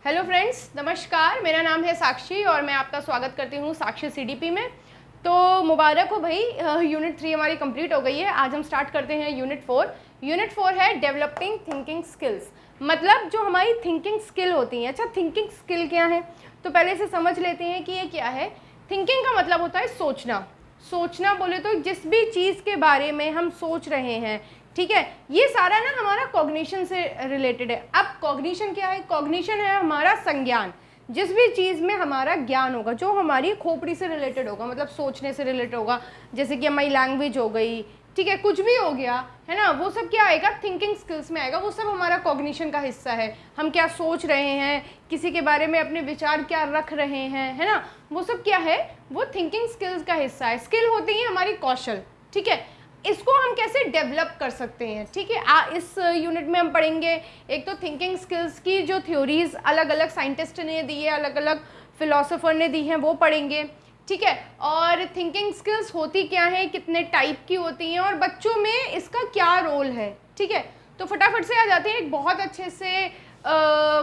Hello friends, नमस्कार। मेरा नाम है साक्षी और मैं आपका स्वागत करती हूँ साक्षी सीडीपी में। तो मुबारक हो भाई, यूनिट 3 हमारी कंप्लीट हो गई है। आज हम स्टार्ट करते हैं यूनिट 4। यूनिट 4 है डेवलपिंग थिंकिंग स्किल्स, मतलब जो हमारी थिंकिंग स्किल होती हैं। अच्छा, थिंकिंग स्किल क्या है तो पहले से समझ लेते हैं कि ये क्या है। थिंकिंग का मतलब होता है सोचना। सोचना बोले तो जिस भी चीज़ के बारे में हम सोच रहे हैं, ठीक है, ये सारा ना हमारा कॉग्निशन से रिलेटेड है। अब कॉग्निशन क्या है? कॉग्निशन है हमारा संज्ञान। जिस भी चीज़ में हमारा ज्ञान होगा, जो हमारी खोपड़ी से रिलेटेड होगा, मतलब सोचने से रिलेटेड होगा, जैसे कि हमारी लैंग्वेज हो गई, ठीक है, कुछ भी हो गया है ना, वो सब क्या आएगा? थिंकिंग स्किल्स में आएगा। वो सब हमारा कॉग्निशन का हिस्सा है। हम क्या सोच रहे हैं, किसी के बारे में अपने विचार क्या रख रहे हैं, है ना, वो सब क्या है? वो थिंकिंग स्किल्स का हिस्सा है। स्किल होती है हमारी कौशल, ठीक है। इसको हम कैसे डेवलप कर सकते हैं, ठीक है। इस यूनिट में हम पढ़ेंगे एक तो थिंकिंग स्किल्स की जो थ्योरीज अलग अलग साइंटिस्ट ने दी है, अलग अलग फिलोसोफर ने दी हैं, वो पढ़ेंगे, ठीक है। और थिंकिंग स्किल्स होती क्या है, कितने टाइप की होती हैं और बच्चों में इसका क्या रोल है, ठीक है। तो फटाफट से आ जाते हैं। एक बहुत अच्छे से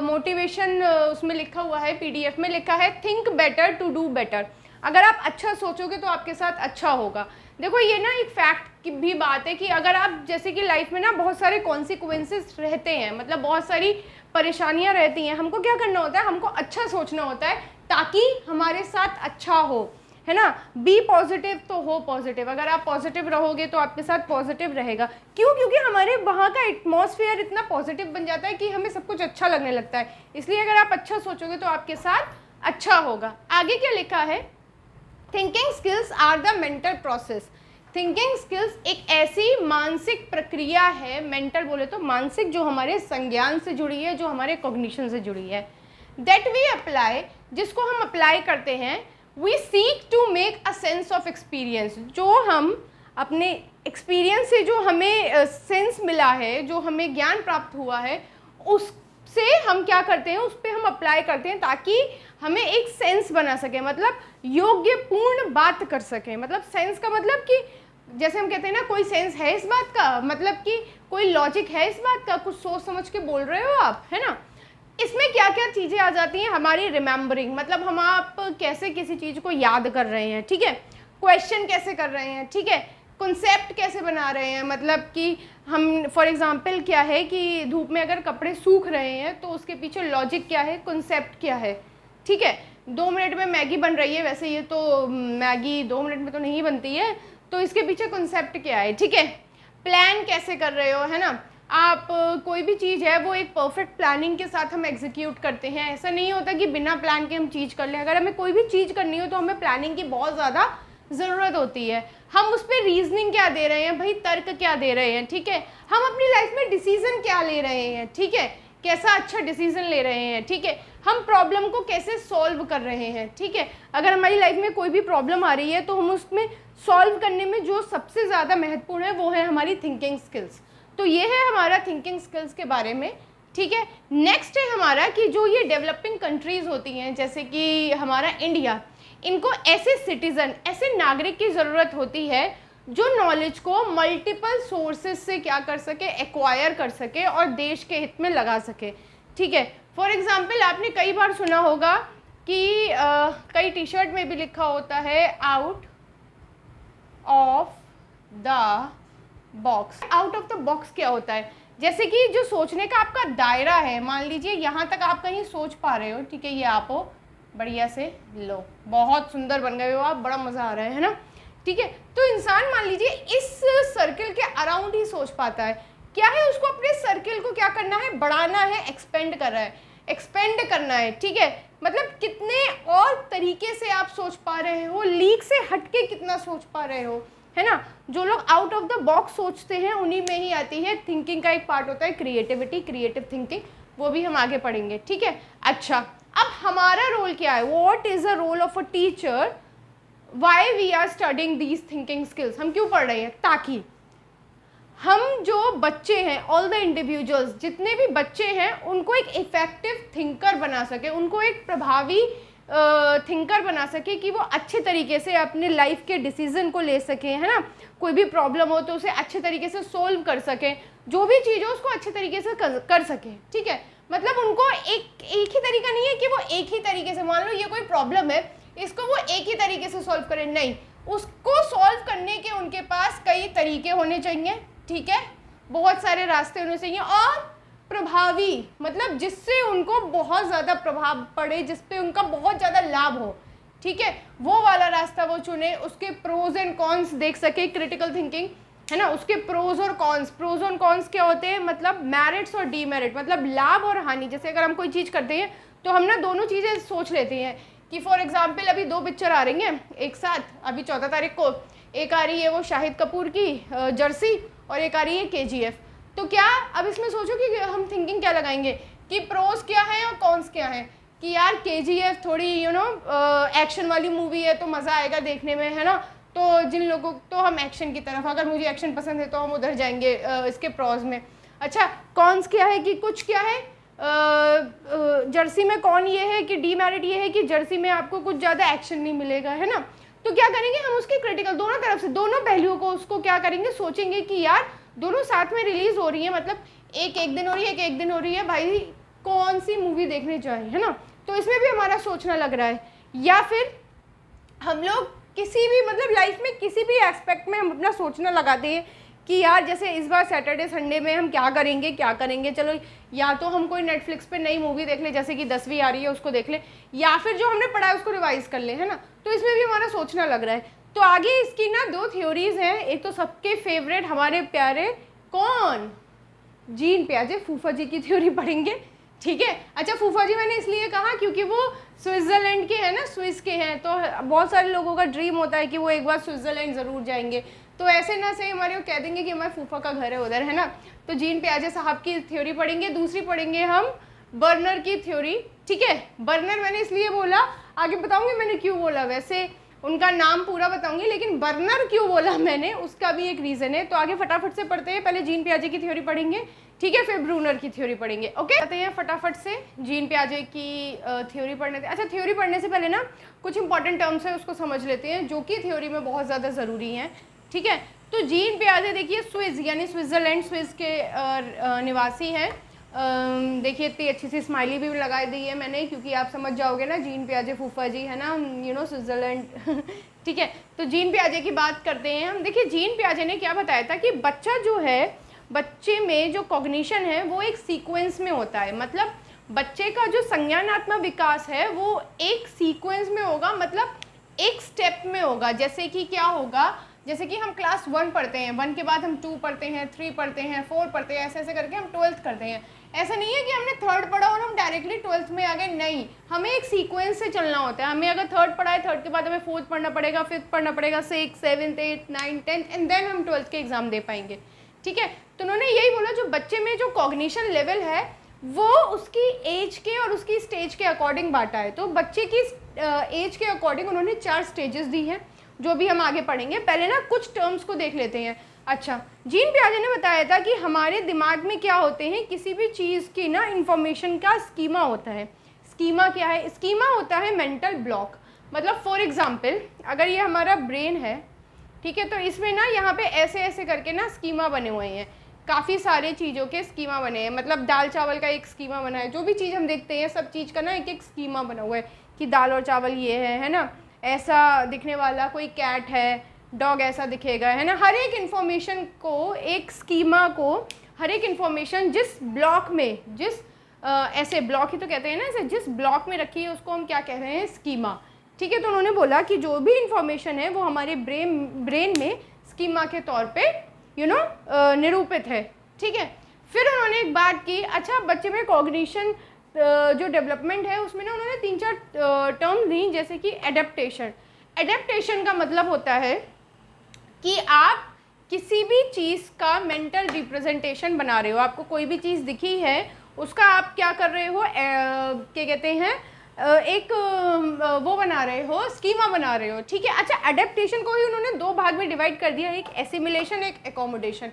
मोटिवेशन उसमें लिखा हुआ है, पीडीएफ में लिखा है, think better to do better. अगर आप अच्छा सोचोगे तो आपके साथ अच्छा होगा। देखो, ये ना एक फैक्ट की भी बात है कि अगर आप जैसे कि लाइफ में ना बहुत सारे कॉन्सिक्वेंसेस रहते हैं, मतलब बहुत सारी परेशानियां रहती हैं, हमको क्या करना होता है? हमको अच्छा सोचना होता है ताकि हमारे साथ अच्छा हो, है ना। बी पॉजिटिव तो हो पॉजिटिव। अगर आप पॉजिटिव रहोगे तो आपके साथ पॉजिटिव रहेगा। क्यों? क्योंकि हमारे वहाँ का एटमॉस्फेयर इतना पॉजिटिव बन जाता है कि हमें सब कुछ अच्छा लगने लगता है। इसलिए अगर आप अच्छा सोचोगे तो आपके साथ अच्छा होगा। आगे क्या लिखा है? Thinking skills are the mental process. Thinking skills एक ऐसी मानसिक प्रक्रिया है, मेंटल बोले तो मानसिक, जो हमारे संज्ञान से जुड़ी है, जो हमारे कॉग्निशन से जुड़ी है, दैट वी अप्लाई, जिसको हम अप्लाई करते हैं। We seek to make a sense of experience, जो हम अपने एक्सपीरियंस से जो हमें सेंस मिला है, जो हमें ज्ञान प्राप्त हुआ है, उससे हम क्या करते हैं? उस पर हम अप्लाई करते हैं ताकि हमें एक सेंस बना सके, मतलब योग्य पूर्ण बात कर सके। मतलब सेंस का मतलब कि जैसे हम कहते हैं ना, कोई सेंस है इस बात का, मतलब कि कोई लॉजिक है इस बात का, कुछ सोच समझ के बोल रहे हो आप, है ना। इसमें क्या क्या चीज़ें आ जाती हैं? हमारी रिमेंबरिंग, मतलब हम आप कैसे किसी चीज़ को याद कर रहे हैं, ठीक है। क्वेश्चन कैसे कर रहे हैं, ठीक है। कॉन्सेप्ट कैसे बना रहे हैं, मतलब कि हम फॉर एग्जांपल क्या है कि धूप में अगर कपड़े सूख रहे हैं तो उसके पीछे लॉजिक क्या है, कॉन्सेप्ट क्या है, ठीक है। 2 मिनट में मैगी बन रही है, वैसे ये तो मैगी 2 मिनट में तो नहीं बनती है, तो इसके पीछे कॉन्सेप्ट क्या है, ठीक है। प्लान कैसे कर रहे हो, है ना। आप कोई भी चीज़ है वो एक परफेक्ट प्लानिंग के साथ हम एग्जीक्यूट करते हैं। ऐसा नहीं होता कि बिना प्लान के हम चीज़ कर लें। अगर हमें कोई भी चीज़ करनी हो तो हमें प्लानिंग की बहुत ज़्यादा ज़रूरत होती है। हम उस पर रीजनिंग क्या दे रहे हैं भाई, तर्क क्या दे रहे हैं, ठीक है। हम अपनी लाइफ में डिसीजन क्या ले रहे हैं, ठीक है, कैसा अच्छा डिसीजन ले रहे हैं, ठीक है। हम प्रॉब्लम को कैसे सॉल्व कर रहे हैं, ठीक है। अगर हमारी लाइफ में कोई भी प्रॉब्लम आ रही है तो हम उसमें सॉल्व करने में जो सबसे ज़्यादा महत्वपूर्ण है वो है हमारी थिंकिंग स्किल्स। तो ये है हमारा थिंकिंग स्किल्स के बारे में, ठीक है। नेक्स्ट है हमारा कि जो ये डेवलपिंग कंट्रीज़ होती हैं, जैसे कि हमारा इंडिया, इनको ऐसे सिटीज़न, ऐसे नागरिक की ज़रूरत होती है जो नॉलेज को मल्टीपल सोर्सेज से क्या कर सके, एक्वायर कर सके और देश के हित में लगा सके, ठीक है। फॉर एग्जांपल आपने कई बार सुना होगा कि कई टी शर्ट में भी लिखा होता है out of the box. Out of the box क्या होता है? जैसे कि जो सोचने का आपका दायरा है, मान लीजिए यहाँ तक आप कहीं सोच पा रहे हो, ठीक है, ये आप हो, बढ़िया से लो, बहुत सुंदर बन गए हो आप, बड़ा मज़ा आ रहा है ना, ठीक है। तो इंसान मान लीजिए इस सर्किल के अराउंड ही सोच पाता है। क्या है? उसको अपने सर्किल को क्या करना है? बढ़ाना है, एक्सपेंड कर रहा है, एक्सपेंड करना है, ठीक है। मतलब कितने और तरीके से आप सोच पा रहे हो, लीक से हटके कितना सोच पा रहे हो, है ना। जो लोग आउट ऑफ द बॉक्स सोचते हैं उन्हीं में ही आती है थिंकिंग का एक पार्ट होता है क्रिएटिविटी, क्रिएटिव थिंकिंग, वो भी हम आगे पढ़ेंगे, ठीक है। अच्छा, अब हमारा रोल क्या है? What is the role of a teacher? Why we are studying these thinking skills? हम क्यों पढ़ रहे हैं? ताकि हम जो बच्चे हैं, ऑल द इंडिविजुअल्स, जितने भी बच्चे हैं, उनको एक इफेक्टिव थिंकर बना सके, उनको एक प्रभावी थिंकर बना सके कि वो अच्छे तरीके से अपने लाइफ के डिसीजन को ले सकें, है ना। कोई भी प्रॉब्लम हो तो उसे अच्छे तरीके से सोल्व कर सकें, जो भी चीज़ हो उसको अच्छे तरीके से कर सकें, ठीक है। मतलब उनको एक ही तरीका नहीं है कि वो एक ही तरीके से, मान लो ये कोई प्रॉब्लम है, इसको वो एक ही तरीके से सॉल्व करें, नहीं, उसको सॉल्व करने के उनके पास कई तरीके होने चाहिए, ठीक है, बहुत सारे रास्ते होने चाहिए, और प्रभावी, मतलब जिससे उनको बहुत ज़्यादा प्रभाव पड़े, जिसपे उनका बहुत ज़्यादा लाभ हो, ठीक है, वो वाला रास्ता वो चुने, उसके प्रोज एंड कॉन्स देख सके, क्रिटिकल थिंकिंग है ना, उसके प्रोज और कॉन्स, प्रोज और कॉन्स क्या होते हैं, मतलब मेरिट्स और डीमेरिट, मतलब लाभ और हानि। जैसे अगर हम कोई चीज़ करते हैं तो हम ना दोनों चीज़ें सोच लेते हैं कि फॉर एग्जाम्पल अभी 2 पिक्चर आ रही हैं एक साथ, अभी 14 तारीख को एक आ रही है वो शाहिद कपूर की जर्सी, और एक आ रही है KGF। तो क्या अब इसमें सोचो कि हम थिंकिंग क्या लगाएंगे कि प्रोज क्या है और कॉन्स क्या है, कि यार KGF थोड़ी एक्शन वाली मूवी है तो मज़ा आएगा देखने में, है ना, तो जिन लोगों, तो हम एक्शन की तरफ, अगर मुझे एक्शन पसंद है तो हम उधर जाएंगे इसके प्रोज में। अच्छा, कॉन्स क्या है कि कुछ क्या है, जर्सी में कौन ये है कि डीमेरिट ये है कि जर्सी में आपको कुछ ज़्यादा एक्शन नहीं मिलेगा, है ना, तो क्या करेंगे हम उसके क्रिटिकल दोनों तरफ से, दोनों पहलुओं को उसको क्या करेंगे, सोचेंगे कि यार दोनों साथ में रिलीज हो रही है, मतलब एक दिन हो रही है, एक दिन हो रही है, भाई कौन सी मूवी देखने चाहिए, है ना, तो इसमें भी हमारा सोचना लग रहा है। या फिर हम लोग किसी भी, मतलब लाइफ में किसी भी एस्पेक्ट में हम अपना सोचना लगाते हैं कि यार जैसे इस बार सैटरडे संडे में हम क्या करेंगे, चलो या तो हम कोई नेटफ्लिक्स पे नई मूवी देख ले, जैसे कि 10वीं आ रही है उसको देख ले, या फिर जो हमने पढ़ा है उसको रिवाइज कर ले, है ना, तो इसमें भी हमारा सोचना लग रहा है। तो आगे इसकी ना 2 थ्योरीज हैं, एक तो सबके फेवरेट हमारे प्यारे कौन, जीन पियाजे फूफा जी की थ्योरी पढ़ेंगे, ठीक है। अच्छा, फूफा जी मैंने इसलिए कहा क्योंकि वो स्विट्ज़रलैंड के हैं ना, स्विस के हैं, तो बहुत सारे लोगों का ड्रीम होता है कि वो एक बार स्विट्ज़रलैंड ज़रूर जाएंगे, तो ऐसे ना सही हमारे वो कह देंगे कि हमारे फूफा का घर है उधर, है ना, तो जीन पियाजे साहब की थ्योरी पढ़ेंगे। दूसरी पढ़ेंगे हम बर्नर की थ्योरी, ठीक है। बर्नर मैंने इसलिए बोला, आगे बताऊंगी मैंने क्यों बोला, वैसे उनका नाम पूरा बताऊंगी, लेकिन बर्नर क्यों बोला मैंने उसका भी एक रीज़न है। तो आगे फटाफट से पढ़ते हैं, पहले जीन पियाजे की थ्योरी पढ़ेंगे, ठीक है, फिर ब्रूनर की थ्योरी पढ़ेंगे, ओके। आते हैं फटाफट से जीन पियाजे की थ्योरी पढ़ने से। अच्छा, थ्योरी पढ़ने से पहले ना कुछ इंपॉर्टेंट टर्म्स है उसको समझ लेते हैं, जो कि थ्योरी में बहुत ज़्यादा ज़रूरी हैं, ठीक है। तो जीन पियाजे देखिए स्विस यानी स्विट्ज़रलैंड, स्विस के निवासी हैं। देखिए इतनी अच्छी सी स्माइली भी लगा दी है मैंने, क्योंकि आप समझ जाओगे ना, जीन पियाजे फूफा जी, है ना, स्विट्ज़रलैंड ठीक है। तो जीन पियाजे की बात करते हैं हम। देखिए जीन पियाजे ने क्या बताया था कि बच्चा जो है, बच्चे में जो कॉग्निशन है वो एक सीक्वेंस में होता है, मतलब बच्चे का जो संज्ञानात्मक विकास है वो एक सीक्वेंस में होगा, मतलब एक स्टेप में होगा। जैसे कि क्या होगा, जैसे कि हम क्लास 1 पढ़ते हैं, 1 के बाद हम 2 पढ़ते हैं, 3 पढ़ते हैं, 4 पढ़ते हैं, ऐसे ऐसे करके हम 12th करते हैं। ऐसा नहीं है कि हमने 3rd पढ़ा और हम डायरेक्टली 12th में आ गए, नहीं, हमें एक सीक्वेंस से चलना होता है। हमें अगर 3rd पढ़ा है, 3rd के बाद हमें 4th पढ़ना पड़ेगा, 5th पढ़ना पड़ेगा, 6, 7, 8, 9, 10 एंड देन हम 12th के एग्ज़ाम दे पाएंगे, ठीक है। तो उन्होंने यही बोला, जो बच्चे में जो कॉग्निशन लेवल है वो उसकी एज के और उसकी स्टेज के अकॉर्डिंग बांटा है। तो बच्चे की एज के अकॉर्डिंग उन्होंने 4 स्टेजेस दी हैं, जो भी हम आगे पढ़ेंगे। पहले ना कुछ टर्म्स को देख लेते हैं। अच्छा, जीन पियाजे ने बताया था कि हमारे दिमाग में क्या होते हैं, किसी भी चीज़ की ना इंफॉर्मेशन का स्कीमा होता है। स्कीमा क्या है? स्कीमा होता है मेंटल ब्लॉक। मतलब फॉर एग्जांपल अगर ये हमारा ब्रेन है, ठीक है, तो इसमें ना यहाँ पे ऐसे ऐसे करके ना स्कीमा बने हुए हैं, काफ़ी सारे चीज़ों के स्कीमा बने हैं। मतलब दाल चावल का एक स्कीमा बना है, जो भी चीज़ हम देखते हैं सब चीज़ का ना एक एक स्कीमा बना हुआ है कि दाल और चावल ये है ना, ऐसा दिखने वाला कोई कैट है, डॉग ऐसा दिखेगा, है ना। हर एक इन्फॉर्मेशन को, एक स्कीमा को, हर एक इन्फॉर्मेशन जिस ब्लॉक में, जिस ऐसे ब्लॉक ही तो कहते हैं ना, ऐसे जिस ब्लॉक में रखी है उसको हम क्या कह रहे हैं, स्कीमा, ठीक है। तो उन्होंने बोला कि जो भी इन्फॉर्मेशन है वो हमारे ब्रेन में स्कीमा के तौर पे निरूपित है, ठीक है। फिर उन्होंने एक बात की, अच्छा बच्चे में कॉग्निशन जो डेवलपमेंट है उसमें ना उन्होंने 3-4 टर्म दी, जैसे कि एडेप्टेशन। एडेप्टेशन का मतलब होता है कि आप किसी भी चीज़ का मेंटल रिप्रेजेंटेशन बना रहे हो। आपको कोई भी चीज़ दिखी है, उसका आप क्या कर रहे हो, क्या कहते हैं, एक वो बना रहे हो, स्कीमा बना रहे हो, ठीक है। अच्छा, एडेप्टेशन को ही उन्होंने 2 भाग में डिवाइड कर दिया, एक एसिमिलेशन, एक एकोमोडेशन।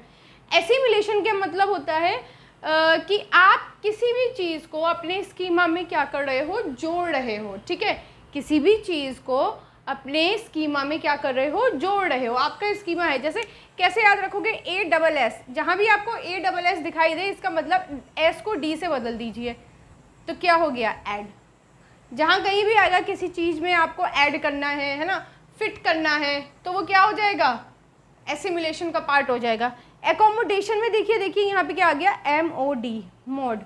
एसिमिलेशन का मतलब होता है कि आप किसी भी चीज़ को अपने स्कीमा में क्या कर रहे हो, जोड़ रहे हो, ठीक है। किसी भी चीज़ को अपने स्कीमा में क्या कर रहे हो, जोड़ रहे हो। आपका स्कीमा है, जैसे कैसे याद रखोगे, ए डबल एस, जहाँ भी आपको ए डबल एस दिखाई दे इसका मतलब एस को डी से बदल दीजिए, तो क्या हो गया, ऐड। जहाँ कहीं भी आएगा किसी चीज़ में आपको ऐड करना है ना, फिट करना है, तो वो क्या हो जाएगा, एसिमुलेशन का पार्ट हो जाएगा। एकोमोडेशन में देखिए यहाँ पे क्या आ गया, MOD, मॉड।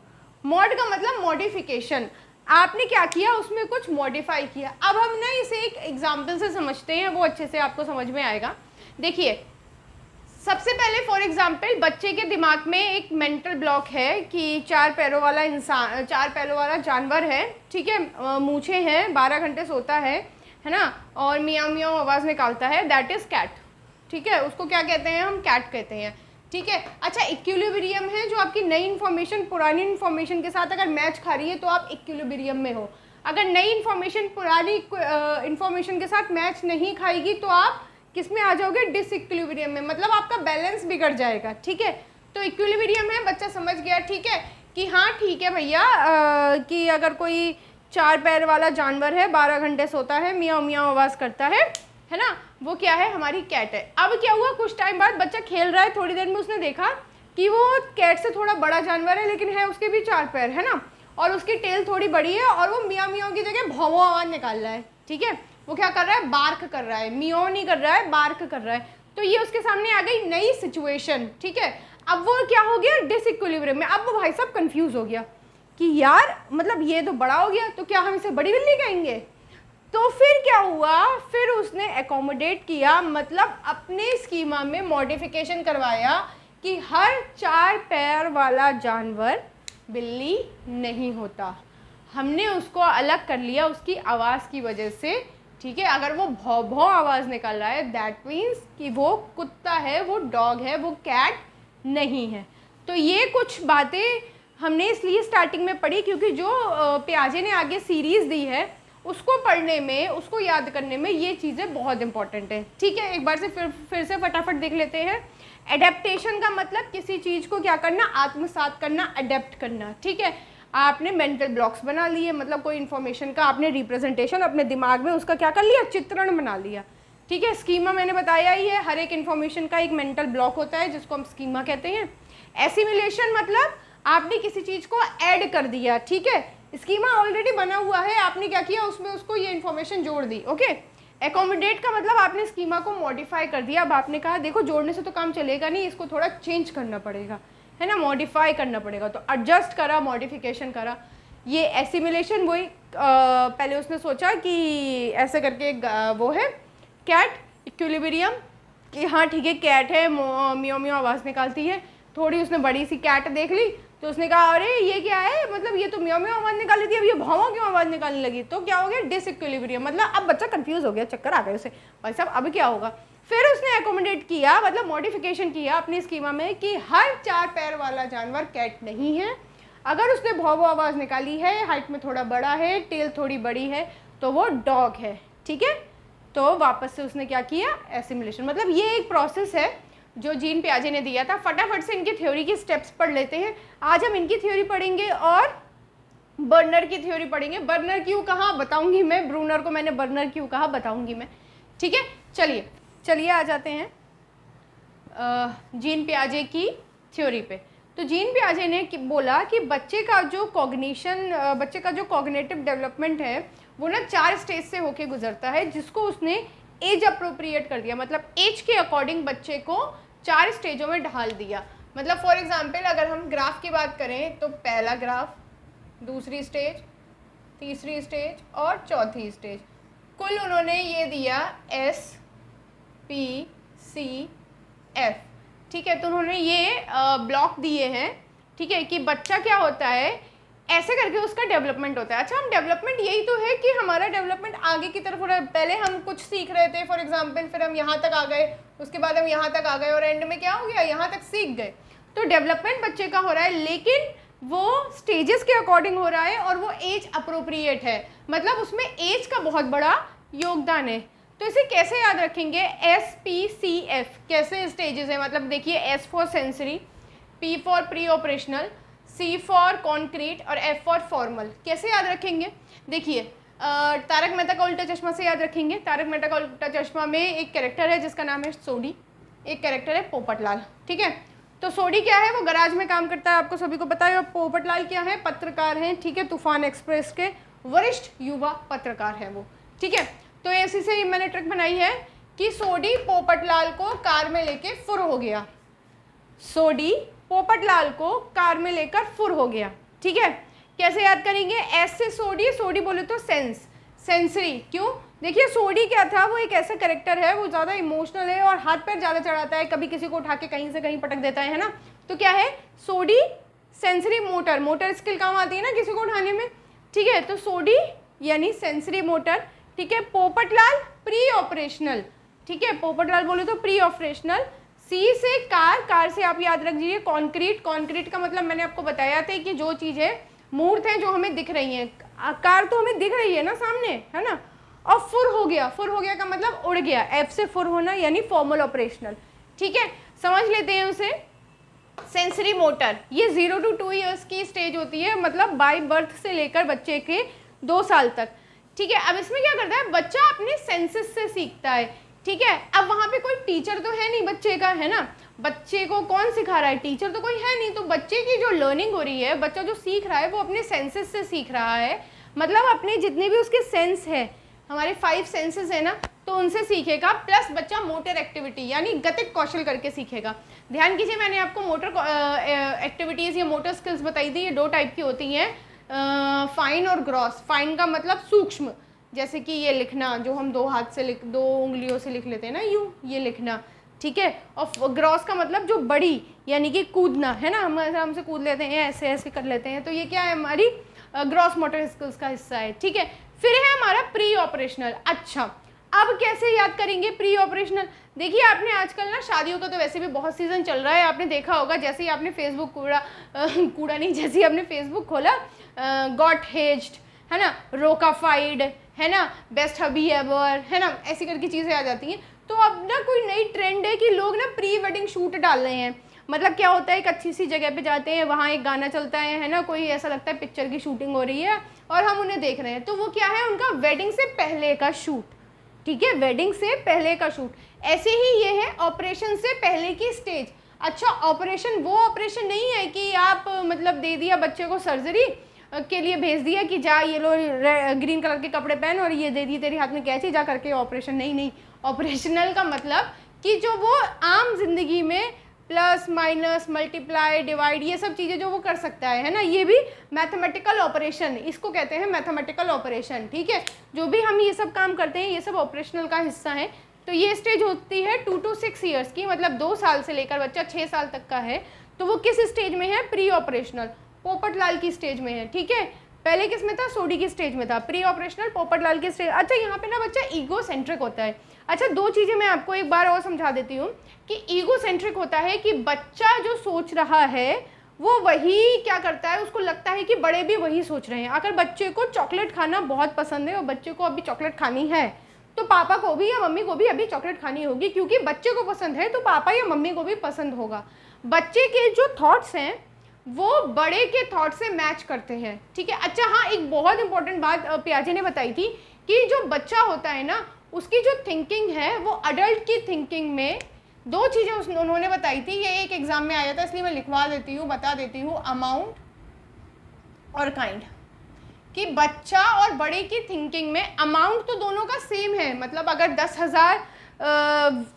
मॉड का मतलब मॉडिफिकेशन, आपने क्या किया, उसमें कुछ मॉडिफाई किया। अब हम ना इसे एक एग्जाम्पल से समझते हैं, वो अच्छे से आपको समझ में आएगा। देखिए सबसे पहले फॉर एग्जाम्पल बच्चे के दिमाग में एक मेंटल ब्लॉक है कि 4 पैरों वाला इंसान, 4 पैरों वाला जानवर है, ठीक है, मूछें हैं, 12 घंटे सोता है ना, और मियाँ मियाँ आवाज़ निकालता है, दैट इज़ कैट, ठीक है। उसको क्या कहते हैं, हम कैट कहते हैं, ठीक है। अच्छा, इक्विलिब्रियम है, जो आपकी नई इन्फॉर्मेशन पुरानी इन्फॉर्मेशन के साथ अगर मैच खा रही है तो आप इक्विलिब्रियम में हो। अगर नई इन्फॉर्मेशन पुरानी इन्फॉर्मेशन के साथ मैच नहीं खाएगी तो आप किस में आ जाओगे, डिसइक्विलिब्रियम में, मतलब आपका बैलेंस बिगड़ जाएगा, ठीक है। तो इक्विलिब्रियम है, बच्चा समझ गया, ठीक है, कि हाँ ठीक है भैया, कि अगर कोई 4 पैर वाला जानवर है, 12 घंटे सोता है, मियाँ मियाँ आवाज़ करता है ना, वो क्या है, हमारी कैट है। अब क्या हुआ, कुछ टाइम बाद बच्चा खेल रहा है, थोड़ी देर में उसने देखा कि वो कैट से थोड़ा बड़ा जानवर है, लेकिन है उसके भी 4 पैर, है ना, और उसकी टेल थोड़ी बड़ी है, और वो मियाँ मियाँ की जगह भौं भौं आवाज़ निकाल रहा है, ठीक है। वो क्या कर रहा है, बार्क कर रहा है, मियाँ नहीं कर रहा है, बार्क कर रहा है। तो ये उसके सामने आ गई नई सिचुएशन, ठीक है। अब वो क्या हो गया, डिसइक्विलिब्रियम में। अब वो भाई साहब कंफ्यूज हो गया कि यार मतलब ये तो बड़ा हो गया, तो क्या हम इसे बड़ी बिल्ली कहेंगे। तो फिर क्या हुआ, फिर उसने एकोमोडेट किया, मतलब अपने स्कीमा में मॉडिफिकेशन करवाया कि हर 4 पैर वाला जानवर बिल्ली नहीं होता। हमने उसको अलग कर लिया उसकी आवाज़ की वजह से, ठीक है। अगर वो भौ भौ आवाज़ निकल रहा है दैट मीन्स कि वो कुत्ता है, वो डॉग है, वो कैट नहीं है। तो ये कुछ बातें हमने इसलिए स्टार्टिंग में पढ़ी क्योंकि जो पियाजे ने आगे सीरीज़ दी है उसको पढ़ने में, उसको याद करने में ये चीज़ें बहुत इंपॉर्टेंट है, ठीक है। एक बार से फिर से फटाफट देख लेते हैं। एडेप्टेशन का मतलब किसी चीज़ को क्या करना, आत्मसात करना, अडेप्ट करना, ठीक है। आपने मेंटल ब्लॉक्स बना लिए, मतलब कोई इन्फॉर्मेशन का आपने रिप्रेजेंटेशन अपने दिमाग में उसका क्या कर लिया, चित्रण बना लिया, ठीक है। स्कीमा मैंने बताया ही है, हर एक इन्फॉर्मेशन का एक मेंटल ब्लॉक होता है जिसको हम स्कीमा कहते हैं। एसिमिलेशन मतलब आपने किसी चीज़ को ऐड कर दिया, ठीक है। स्कीमा ऑलरेडी बना हुआ है, आपने क्या किया, उसमें उसको ये इन्फॉर्मेशन जोड़ दी, ओके। एकोमोडेट का मतलब आपने स्कीमा को मॉडिफाई कर दिया। अब आपने कहा देखो जोड़ने से तो काम चलेगा नहीं, इसको थोड़ा चेंज करना पड़ेगा, है ना, मॉडिफाई करना पड़ेगा, तो एडजस्ट करा, मॉडिफिकेशन करा। ये एसिमिलेशन वही पहले उसने सोचा कि ऐसे करके वो है कैट, इक्विलिब्रियम, कि हाँ ठीक है कैट है, मियाँ मियाँ आवाज़ निकालती है। थोड़ी उसने बड़ी सी कैट देख ली तो उसने कहा अरे ये क्या है, मतलब ये तो मियाँ मियाँ आवाज़ निकाल रही थी, अब ये भौं क्यों आवाज़ निकालने लगी। तो क्या हो गया, डिसइक्विलिब्रियम, मतलब अब बच्चा कंफ्यूज हो गया, चक्कर आ गए उसे, भाई साहब अब क्या होगा। फिर उसने एकोमोडेट किया, मतलब मॉडिफिकेशन किया अपनी स्कीमा में कि हर 4 पैर वाला जानवर कैट नहीं है। अगर उसने भौं भौं आवाज़ निकाली है, हाइट में थोड़ा बड़ा है, टेल थोड़ी बड़ी है, तो वो डॉग है, ठीक है। तो वापस से उसने क्या किया, एसिमिलेशन। मतलब ये एक प्रोसेस है जो जीन पियाजे ने दिया था। फटाफट से इनकी थ्योरी की स्टेप्स पढ़ लेते हैं। आज हम इनकी थ्योरी पढ़ेंगे और बर्नर की थ्योरी पढ़ेंगे। बर्नर क्यों कहा बताऊंगी मैं, ब्रूनर को मैंने बर्नर क्यों कहा बताऊंगी मैं, ठीक है। चलिए आ जाते हैं जीन पियाजे की थ्योरी पे। तो जीन पियाजे ने बोला कि बच्चे का जो कॉग्निशन, बच्चे का जो कॉग्निटिव डेवलपमेंट है वो ना 4 स्टेज से होके गुजरता है, जिसको उसने एज अप्रोप्रिएट कर दिया। मतलब एज के अकॉर्डिंग बच्चे को 4 स्टेजों में ढाल दिया। मतलब फॉर एग्जांपल अगर हम ग्राफ की बात करें तो पहला ग्राफ, दूसरी स्टेज, तीसरी स्टेज और चौथी स्टेज, कुल उन्होंने ये दिया SPCF, ठीक है। तो उन्होंने ये ब्लॉक दिए हैं, ठीक है, कि बच्चा क्या होता है, ऐसे करके उसका डेवलपमेंट होता है। अच्छा, हम डेवलपमेंट यही तो है कि हमारा डेवलपमेंट आगे की तरफ हो रहा है। पहले हम कुछ सीख रहे थे फॉर एग्जांपल, फिर हम यहाँ तक आ गए, उसके बाद हम यहाँ तक आ गए और एंड में क्या हो गया, यहाँ तक सीख गए। तो डेवलपमेंट बच्चे का हो रहा है, लेकिन वो स्टेजेस के अकॉर्डिंग हो रहा है और वो एज अप्रोप्रिएट है, मतलब उसमें एज का बहुत बड़ा योगदान है। तो इसे कैसे याद रखेंगे, SPCF कैसे स्टेजेस है। मतलब देखिए, S for sensory, P for pre operational, C for concrete और F फॉर फॉर्मल। कैसे याद रखेंगे, देखिए तारक मेहता का उल्टा चश्मा से याद रखेंगे। तारक मेहता का उल्टा चश्मा में एक कैरेक्टर है जिसका नाम है सोडी, एक कैरेक्टर है पोपटलाल, ठीक है। तो सोडी क्या है, वो गराज में काम करता है, आपको सभी को पता है। और पोपटलाल क्या है, पत्रकार हैं, ठीक है, तूफान एक्सप्रेस के वरिष्ठ युवा पत्रकार है वो, ठीक है। तो ऐसी से मैंने ट्रिक बनाई है कि सोडी पोपटलाल को कार में लेके फुर हो गया, सोडी पोपटलाल को कार में लेकर फुर हो गया, ठीक है। कैसे याद करेंगे, ऐसे सोडी, सोडी बोले तो सेंस, सेंसरी, क्यों, देखिए सोडी क्या था, वो एक ऐसा कैरेक्टर है, वो ज़्यादा इमोशनल है और हाथ पैर ज़्यादा चढ़ाता है, कभी किसी को उठा के कहीं से कहीं पटक देता है ना। तो क्या है, सोडी सेंसरी मोटर, मोटर स्किल काम आती है ना किसी को उठाने में, ठीक है। तो सोडी यानी सेंसरी मोटर, ठीक है। पोपटलाल प्री ऑपरेशनल, ठीक है, पोपटलाल बोले तो प्री ऑपरेशनल। सी से कार, कार से आप याद रख लीजिए कॉन्क्रीट, कॉन्क्रीट का मतलब मैंने आपको बताया था कि जो चीज़ें मूर्त हैं जो हमें दिख रही हैं, कार तो हमें दिख रही है ना सामने, है ना। और फुर हो गया, फुर हो गया का मतलब उड़ गया, एफ से फुर होना यानी फॉर्मल ऑपरेशनल, ठीक है। समझ लेते हैं उसे। सेंसरी मोटर ये 0 to 2 ईयर्स की स्टेज होती है, मतलब बाय बर्थ से लेकर बच्चे के 2 साल तक, ठीक है। अब इसमें क्या करता है, बच्चा अपने सेंसेस से सीखता है, ठीक है। अब वहाँ पे कोई टीचर तो है नहीं बच्चे का, है ना, बच्चे को कौन सिखा रहा है, टीचर तो कोई है नहीं। तो बच्चे की जो लर्निंग हो रही है, बच्चा जो सीख रहा है वो अपने सेंसेस से सीख रहा है, मतलब अपने जितने भी उसके सेंस है, हमारे 5 सेंसेस है ना, तो उनसे सीखेगा। प्लस बच्चा मोटर एक्टिविटी यानी गतिक कौशल करके सीखेगा। ध्यान कीजिए, मैंने आपको मोटर एक्टिविटीज़ या मोटर स्किल्स बताई थी, ये 2 टाइप की होती हैं, फाइन और ग्रॉस। फाइन का मतलब सूक्ष्म, जैसे कि ये लिखना, जो हम 2 हाथ से 2 उंगलियों से लिख लेते हैं ना, यूँ ये लिखना, ठीक है। और ग्रॉस का मतलब जो बड़ी, यानी कि कूदना, है ना, हम आराम से कूद लेते हैं, ऐसे ऐसे कर लेते हैं, तो ये क्या है, हमारी ग्रॉस मोटर स्किल्स का हिस्सा है, ठीक है। फिर है हमारा प्री ऑपरेशनल। अच्छा, अब कैसे याद करेंगे प्री ऑपरेशनल, देखिए आपने आजकल ना शादियों का तो वैसे भी बहुत सीज़न चल रहा है, आपने देखा होगा, जैसे ही आपने फेसबुक कूड़ा नहीं, जैसे ही आपने फेसबुक खोला, गॉट हेज्ड, है ना, रोकाफाइड, है ना, बेस्ट हबी एवर, है ना, ऐसी करके चीज़ें आ जाती हैं। तो अब ना कोई नई ट्रेंड है कि लोग ना प्री वेडिंग शूट डाल रहे हैं। मतलब क्या होता है, एक अच्छी सी जगह पे जाते हैं, वहाँ एक गाना चलता है ना, कोई ऐसा लगता है पिक्चर की शूटिंग हो रही है और हम उन्हें देख रहे हैं, तो वो क्या है, उनका वेडिंग से पहले का शूट, ठीक है, वेडिंग से पहले का शूट। ऐसे ही ये है ऑपरेशन से पहले की स्टेज। अच्छा, ऑपरेशन वो ऑपरेशन नहीं है कि आप मतलब दे दिया बच्चे को सर्जरी के लिए भेज दिया कि जा ये लो ग्रीन कलर के कपड़े पहन और ये दे दी तेरे हाथ में कैची, जा करके ऑपरेशन, नहीं नहीं। ऑपरेशनल का मतलब कि जो वो आम जिंदगी में प्लस माइनस मल्टीप्लाई डिवाइड ये सब चीज़ें जो वो कर सकता है ना, ये भी मैथमेटिकल ऑपरेशन, इसको कहते हैं मैथमेटिकल ऑपरेशन, ठीक है। जो भी हम ये सब काम करते हैं ये सब ऑपरेशनल का हिस्सा है। तो ये स्टेज होती है 2 to 6 ईयर्स की, मतलब 2 साल से लेकर बच्चा 6 साल तक का है, तो वो किस स्टेज में है, प्री ऑपरेशनल, पोपटलाल की स्टेज में है, ठीक है। पहले किस में था, सोडी की स्टेज में था, प्री ऑपरेशनल पोपटलाल की स्टेज। अच्छा, यहाँ पे ना बच्चा ईगो सेंट्रिक होता है। अच्छा, 2 चीज़ें मैं आपको एक बार और समझा देती हूँ कि ईगो सेंट्रिक होता है कि बच्चा जो सोच रहा है वो वही क्या करता है, उसको लगता है कि बड़े भी वही सोच रहे हैं। अगर बच्चे को चॉकलेट खाना बहुत पसंद है और बच्चे को अभी चॉकलेट खानी है, तो पापा को भी या मम्मी को भी अभी चॉकलेट खानी होगी, क्योंकि बच्चे को पसंद है तो पापा या मम्मी को भी पसंद होगा। बच्चे के जो थॉट्स हैं वो बड़े के थॉट से मैच करते हैं, ठीक है। अच्छा हाँ, एक बहुत इंपॉर्टेंट बात पियाजे ने बताई थी कि जो बच्चा होता है ना, उसकी जो थिंकिंग है वो अडल्ट की थिंकिंग में 2 चीज़ें उन्होंने बताई थी। ये एक एग्जाम में आया था, इसलिए मैं लिखवा देती हूँ, बता देती हूँ, अमाउंट और काइंड। कि बच्चा और बड़े की थिंकिंग में अमाउंट तो दोनों का सेम है, मतलब अगर 10,000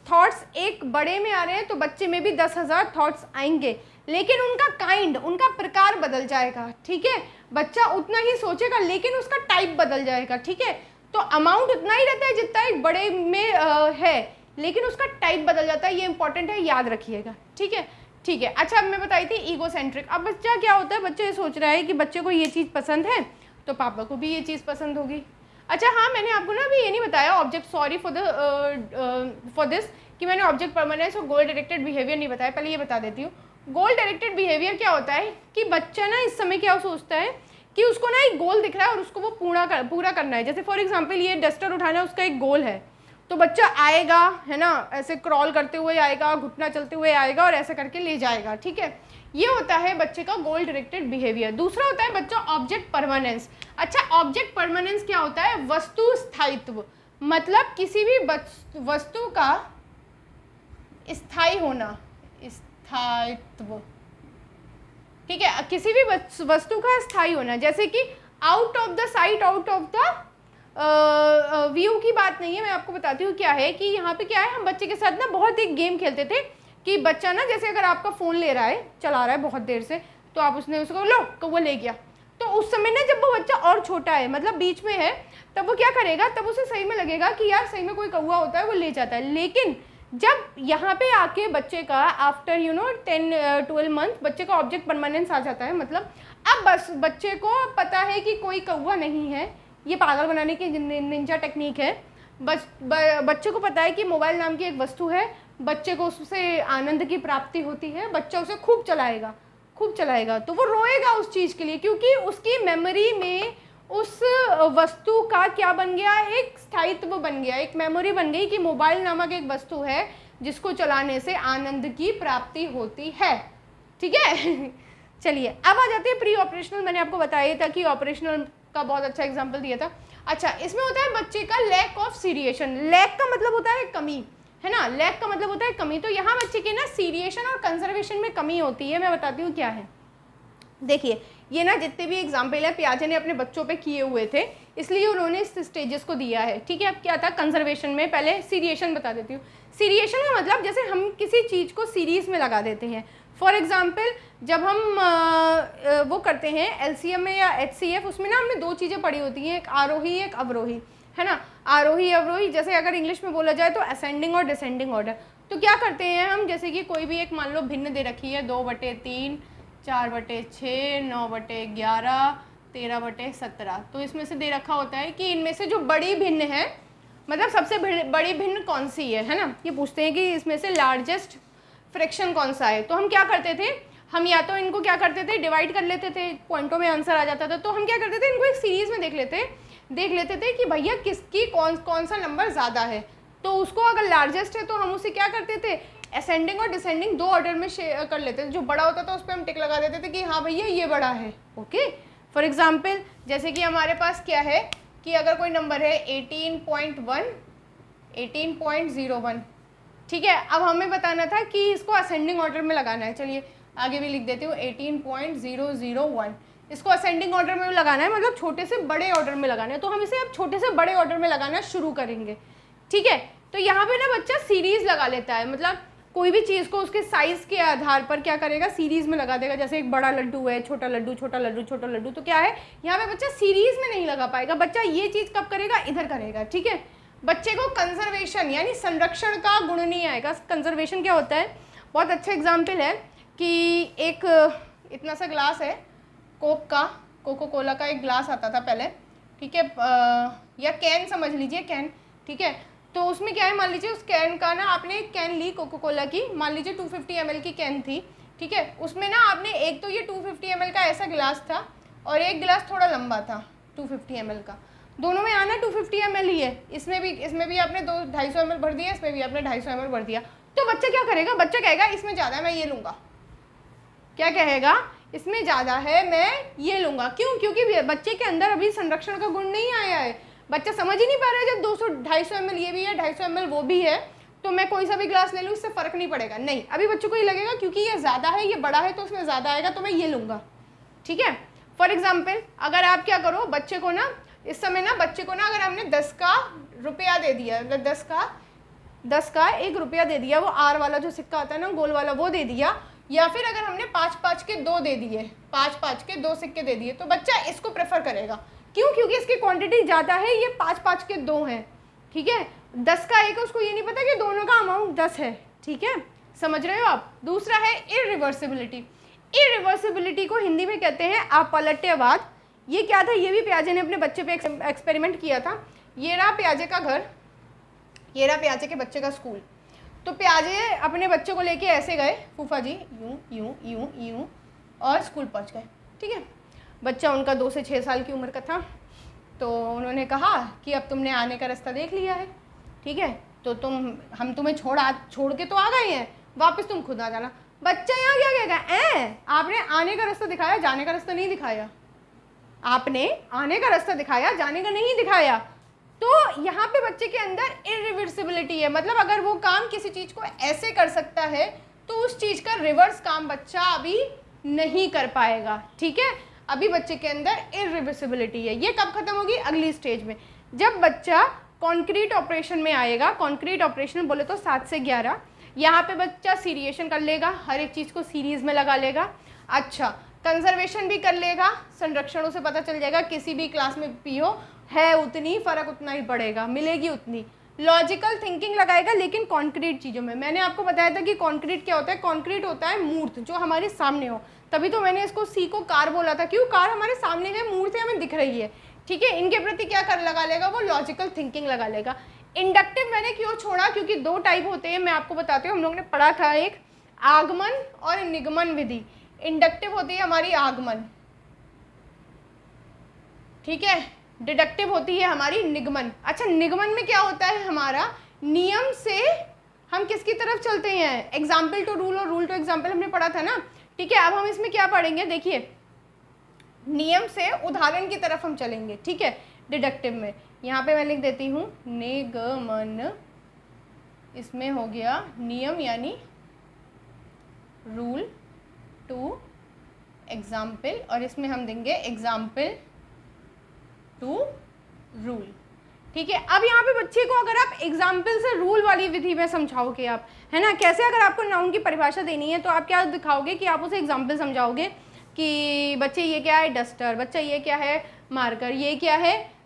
थॉट्स एक बड़े में आ रहे हैं तो बच्चे में भी 10,000 थॉट्स आएंगे, लेकिन उनका काइंड, उनका प्रकार बदल जाएगा, ठीक है। बच्चा उतना ही सोचेगा लेकिन उसका टाइप बदल जाएगा, ठीक है। तो अमाउंट उतना ही रहता है जितना एक बड़े में है, लेकिन उसका टाइप बदल जाता है, ये इंपॉर्टेंट है, याद रखिएगा, ठीक है, ठीक है। अच्छा, अब मैं बताई थी ईगो सेंट्रिक। अब बच्चा क्या होता है, बच्चा ये सोच रहा है कि बच्चे को ये चीज़ पसंद है तो पापा को भी ये चीज़ पसंद होगी। अच्छा हाँ, मैंने आपको ना अभी ये नहीं बताया ऑब्जेक्ट, सॉरी फॉर दिस, कि मैंने ऑब्जेक्ट परमानेंस और गोल डायरेक्टेड बिहेवियर नहीं बताया, पहले ये बता देती हूँ। गोल डायरेक्टेड बिहेवियर क्या होता है कि बच्चा ना इस समय क्या सोचता है कि उसको ना एक गोल दिख रहा है और उसको वो पूरा करना है। जैसे फॉर एग्जांपल ये डस्टर उठाना उसका एक गोल है, तो बच्चा आएगा, है ना, ऐसे क्रॉल करते हुए आएगा, घुटना चलते हुए आएगा और ऐसे करके ले जाएगा, ठीक है। ये होता है बच्चे का गोल डायरेक्टेड बिहेवियर। दूसरा होता है बच्चा ऑब्जेक्ट परमानेंस। अच्छा, ऑब्जेक्ट परमानेंस क्या होता है? वस्तु स्थायित्व, मतलब किसी भी वस्तु का स्थायी होना, स्थायित्व, ठीक है, किसी भी वस्तु का स्थायी होना। जैसे कि out of the site, out of the view की बात नहीं है, मैं आपको बताती हूँ क्या है कि यहाँ पे क्या है, हम बच्चे के साथ ना बहुत एक गेम खेलते थे कि बच्चा ना, जैसे अगर आपका फ़ोन ले रहा है, चला रहा है बहुत देर से, तो आप उसने उसको लो कौवा ले गया, तो उस समय ना जब वो बच्चा और छोटा है, मतलब बीच में है, तब वो क्या करेगा, तब उसे सही में लगेगा कि यार सही में कोई कौवा होता है, वो ले जाता है। लेकिन जब यहाँ पे आके बच्चे का आफ्टर 10-12 मंथ बच्चे का ऑब्जेक्ट परमानेंस आ जाता है, मतलब अब बस बच्चे को पता है कि कोई कौवा नहीं है, ये पागल बनाने की निंजा टेक्निक है। बच्चे को पता है कि मोबाइल नाम की एक वस्तु है, बच्चे को उससे आनंद की प्राप्ति होती है, बच्चा उसे खूब चलाएगा, तो वो रोएगा उस चीज़ के लिए, क्योंकि उसकी मेमोरी में उस वस्तु का क्या बन गया, एक स्थायित्व बन गया, एक मेमोरी बन गई कि मोबाइल नामक एक वस्तु है जिसको चलाने से आनंद की प्राप्ति होती है, ठीक है। चलिए अब आ जाते हैं प्री ऑपरेशनल। मैंने आपको बताया था कि ऑपरेशनल का बहुत अच्छा एग्जाम्पल दिया था। अच्छा, इसमें होता है बच्चे का लैक ऑफ सीरिएशन। लैक का मतलब होता है कमी, है ना, लैक का मतलब होता है कमी। तो यहाँ बच्चे के ना सीरिएशन और कंजर्वेशन में कमी होती है। मैं बताती हूँ क्या है। देखिए, ये ना जितने भी एग्जाम्पल है पियाजे ने अपने बच्चों पे किए हुए थे, इसलिए उन्होंने इस स्टेजेस को दिया है, ठीक है। अब क्या था कंजर्वेशन में, पहले सीरिएशन बता देती हूँ। सीरिएशन का मतलब जैसे हम किसी चीज़ को सीरीज़ में लगा देते हैं। फॉर एग्जाम्पल जब हम वो करते हैं एलसीएम में या एचसीएफ, उसमें ना हमने दो चीज़ें पढ़ी होती हैं, एक आरोही एक अवरोही, है ना। आरोही अवरोही, जैसे अगर इंग्लिश में बोला जाए तो असेंडिंग और डिसेंडिंग ऑर्डर। तो क्या करते हैं हम, जैसे कि कोई भी एक मान लो भिन्न दे रखी है, 2/3, 4/6, 9/11, 13/17, तो इसमें से दे रखा होता है कि इनमें से जो बड़ी भिन्न है, मतलब सबसे बड़ी भिन्न कौन सी है ना, ये पूछते हैं कि इसमें से लार्जेस्ट फ्रैक्शन कौन सा है। तो हम क्या करते थे, हम या तो इनको क्या करते थे, डिवाइड कर लेते थे, पॉइंटों में आंसर आ जाता था। तो हम क्या करते थे, इनको एक सीरीज में देख लेते थे कि भैया किसकी कौन सा नंबर ज़्यादा है। तो उसको अगर लार्जेस्ट है तो हम उसे क्या करते थे, असेंडिंग और डिसेंडिंग दो ऑर्डर में शेयर कर लेते थे। जो बड़ा होता था उस पर हम टिक लगा देते थे कि हाँ भैया ये बड़ा है, ओके। फॉर एग्जाम्पल जैसे कि हमारे पास क्या है कि अगर कोई नंबर है 18.1, 18.01, ठीक है। अब हमें बताना था कि इसको असेंडिंग ऑर्डर में लगाना है। चलिए आगे भी लिख देती हूँ, 18.001, इसको असेंडिंग ऑर्डर में लगाना है, मतलब छोटे से बड़े ऑर्डर में लगाना है। तो हम इसे अब छोटे से बड़े ऑर्डर में लगाना शुरू करेंगे, ठीक है। तो यहाँ पे ना बच्चा सीरीज लगा लेता है, मतलब कोई भी चीज़ को उसके साइज़ के आधार पर क्या करेगा, सीरीज में लगा देगा। जैसे एक बड़ा लड्डू है, छोटा लड्डू, छोटा लड्डू, छोटा लड्डू, तो क्या है यहाँ पे बच्चा सीरीज में नहीं लगा पाएगा। बच्चा ये चीज़ कब करेगा, इधर करेगा, ठीक है। बच्चे को कंजर्वेशन यानी संरक्षण का गुण नहीं आएगा। कंजर्वेशन क्या होता है, बहुत अच्छा एग्जाम्पल है कि एक इतना सा ग्लास है कोक का, कोको कोला का एक ग्लास आता था पहले, ठीक है, या कैन समझ लीजिए, कैन, ठीक है। तो उसमें क्या है, मान लीजिए उस कैन का ना आपने एक कैन ली कोको कोला की, मान लीजिए 250 ml की कैन थी, ठीक है। उसमें ना आपने एक तो ये 250 ml का ऐसा गिलास था और एक गिलास थोड़ा लंबा था 250 ml का, दोनों में आना 250 ml ही है। इसमें भी आपने 250 ml भर दिया, इसमें भी आपने 250 ml भर दिया। तो बच्चा क्या करेगा, बच्चा कहेगा इसमें ज़्यादा है मैं ये लूँगा, क्या कहेगा, इसमें ज़्यादा है मैं ये लूँगा। क्यों, क्योंकि बच्चे के अंदर अभी संरक्षण का गुण नहीं आया है। बच्चा समझ ही नहीं पा रहा है जब 250 ml ये भी है, 250 ml वो भी है, तो मैं कोई सा भी ग्लास ले लूँ इससे फ़र्क नहीं पड़ेगा। नहीं, अभी बच्चों को ये लगेगा क्योंकि ये ज़्यादा है, ये बड़ा है, तो उसमें ज़्यादा आएगा तो मैं ये लूँगा, ठीक है। फॉर एग्जाम्पल अगर आप क्या करो, बच्चे को ना इस समय ना बच्चे को ना अगर हमने 10 का रुपया दे दिया, मतलब 10 का 1 रुपया दे दिया, वो आर वाला जो सिक्का आता है ना गोल वाला, वो दे दिया, या फिर अगर हमने 5-5 के 2 दे दिए, 5-5 के 2 सिक्के दे दिए, तो बच्चा इसको प्रेफर करेगा। क्यों, क्योंकि इसकी क्वांटिटी ज़्यादा है, ये 5-5 के 2 हैं, ठीक है। 10 का 1 है, उसको ये नहीं पता कि दोनों का अमाउंट 10 है, ठीक है, समझ रहे हो आप। दूसरा है इरिवर्सिबिलिटी। इरिवर्सिबिलिटी को हिंदी में कहते हैं अपलट्यवाद। ये क्या था, ये भी पियाजे ने अपने बच्चे पे एक्सपेरिमेंट किया था। ये रहा पियाजे का घर, ये रहा पियाजे के बच्चे का स्कूल। तो पियाजे अपने बच्चों को लेके ऐसे गए, फूफा जी यूं यूं यूं यूं, और स्कूल पहुंच गए, ठीक है। बच्चा उनका 2 से 6 साल की उम्र का था। तो उन्होंने कहा कि अब तुमने आने का रास्ता देख लिया है, ठीक है, तो हम तुम्हें छोड़ के तो आ गए हैं, वापस तुम खुद आ जाना। बच्चा यहाँ क्या कहेगा, आपने आने का रास्ता दिखाया, जाने का रास्ता नहीं दिखाया। आपने आने का रास्ता दिखाया, जाने का नहीं दिखाया। तो यहाँ पे बच्चे के अंदर इरिवर्सिबिलिटी है, मतलब अगर वो काम किसी चीज़ को ऐसे कर सकता है तो उस चीज़ का रिवर्स काम बच्चा अभी नहीं कर पाएगा। ठीक है, अभी बच्चे के अंदर इरिवर्सिबिलिटी है। ये कब खत्म होगी, अगली स्टेज में, जब बच्चा कॉन्क्रीट ऑपरेशन में आएगा। कॉन्क्रीट ऑपरेशन बोले तो 7 से 11, यहाँ पे बच्चा सीरिएशन कर लेगा, हर एक चीज़ को सीरीज में लगा लेगा। अच्छा, कंजर्वेशन भी कर लेगा, संरक्षणों से पता चल जाएगा किसी भी क्लास में पीओ है उतनी, फर्क उतना ही पड़ेगा, मिलेगी उतनी। लॉजिकल थिंकिंग लगाएगा लेकिन कॉन्क्रीट चीज़ों में। मैंने आपको बताया था कि कॉन्क्रीट क्या होता है, कॉन्क्रीट होता है मूर्त, जो हमारे सामने हो। तभी तो मैंने इसको सी को कार बोला था, क्यों, कार हमारे सामने है, मूर्त है, हमें दिख रही है। ठीक है, इनके प्रति क्या कर लगा लेगा, वो लॉजिकल थिंकिंग लगा लेगा। इंडक्टिव मैंने क्यों छोड़ा, क्योंकि 2 टाइप होते हैं, मैं आपको बताती हूँ। हम लोग ने पढ़ा था, एक आगमन और निगमन विधि। इंडक्टिव होती है हमारी आगमन, ठीक है, डिडक्टिव होती है हमारी निगमन। अच्छा, निगमन में क्या होता है, हमारा नियम से हम किसकी तरफ चलते हैं, एग्जाम्पल टू रूल और रूल टू एग्जाम्पल हमने पढ़ा था ना। ठीक है, अब हम इसमें क्या पढ़ेंगे, देखिए, नियम से उदाहरण की तरफ हम चलेंगे। ठीक है, डिडक्टिव में यहाँ पे मैं लिख देती हूँ निगमन, इसमें हो गया नियम यानी रूल टू एग्जाम्पल, और इसमें हम देंगे एग्जाम्पल टू रूल। ठीक है, अब यहाँ पे बच्चे को अगर आप एग्जाम्पल से रूल वाली विधि में समझाओगे आप, है ना, कैसे, अगर आपको नाउन की परिभाषा देनी है तो आप क्या दिखाओगे कि आप उसे एग्जाम्पल समझाओगे कि बच्चे ये क्या है डस्टर, बच्चा ये क्या है मार्कर, ये क्या है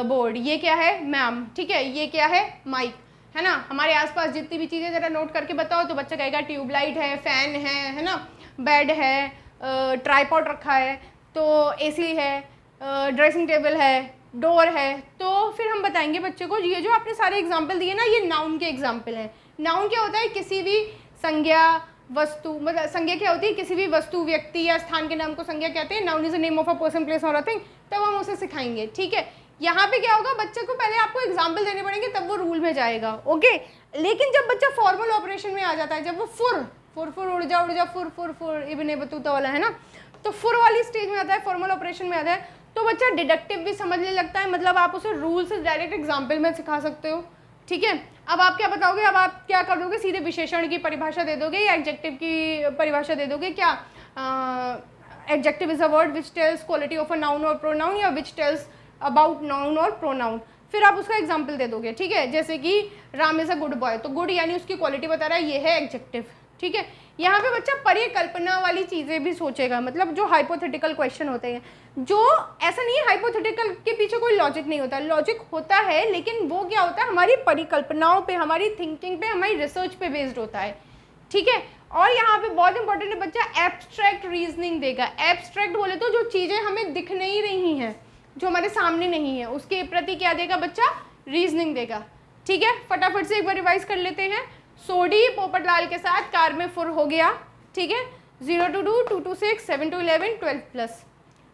बोर्ड, ये क्या है मैम, ठीक है, ये क्या है माइक, है ना। हमारे आसपास जितनी भी चीज़ें ज़रा नोट करके बताओ तो बच्चा कहेगा ट्यूबलाइट है, फैन है ना, बेड है, ट्राईपॉड रखा है, तो एसी है, ड्रेसिंग टेबल है, डोर है। तो फिर हम बताएंगे बच्चे को ये जो आपने सारे एग्जाम्पल दिए ना, ये नाउन के एग्जाम्पल हैं। नाउन क्या होता है, किसी भी संज्ञा वस्तु, मतलब संज्ञा क्या होती है, किसी भी वस्तु व्यक्ति या स्थान के नाम को संज्ञा कहते हैं। Noun is a name of a person place और अ थिंग। तब हम उसे सिखाएंगे। ठीक है, यहाँ पे क्या होगा, बच्चे को पहले आपको एग्जाम्पल देने पड़ेंगे तब वो रूल में जाएगा। ओके, लेकिन जब बच्चा फॉर्मल ऑपरेशन में आ जाता है, जब वो फुर फुर फुर उड़ जा फुर फुर फुर इब्ने बतूता वाला है ना, तो फुर वाली स्टेज में आता है, फॉर्मल ऑपरेशन में आता है, तो बच्चा डिडक्टिव भी समझने लगता है। मतलब आप उसे रूल से डायरेक्ट एग्जाम्पल में सिखा सकते हो। ठीक है, अब आप क्या बताओगे, अब आप क्या कर दोगे, सीधे विशेषण की परिभाषा दे दोगे या एडजेक्टिव की परिभाषा दे दोगे। क्या adjective is a word which tells quality of a noun और प्रोनाउन, या विच टेल्स अबाउट नाउन और प्रोनाउन। फिर आप उसका एग्जाम्पल दे दोगे। ठीक है, जैसे कि Ram is a good boy, तो गुड यानी उसकी क्वालिटी बता रहा है, ये है एडजेक्टिव। ठीक है, यहाँ पे बच्चा परिकल्पना वाली चीज़ें भी सोचेगा, मतलब जो हाइपोथेटिकल क्वेश्चन होते हैं, जो ऐसा नहीं है हाइपोथेटिकल के पीछे कोई लॉजिक नहीं होता, लॉजिक होता है, लेकिन वो क्या होता है, हमारी परिकल्पनाओं पे, हमारी थिंकिंग पे, हमारी रिसर्च पे बेस्ड होता है। ठीक है, और यहाँ पे बहुत इंपॉर्टेंट है, बच्चा एब्स्ट्रैक्ट रीजनिंग देगा। एब्स्ट्रैक्ट बोले तो जो चीज़ें हमें दिख नहीं रही हैं, जो हमारे सामने नहीं है, उसके प्रति क्या देगा बच्चा, रीजनिंग देगा। ठीक है, फटाफट से एक बार रिवाइज कर लेते हैं। सोडी पोपटलाल के साथ कार में फुर हो गया। ठीक है, 0 to 2, 2 to 6, 7 to 11, 12+।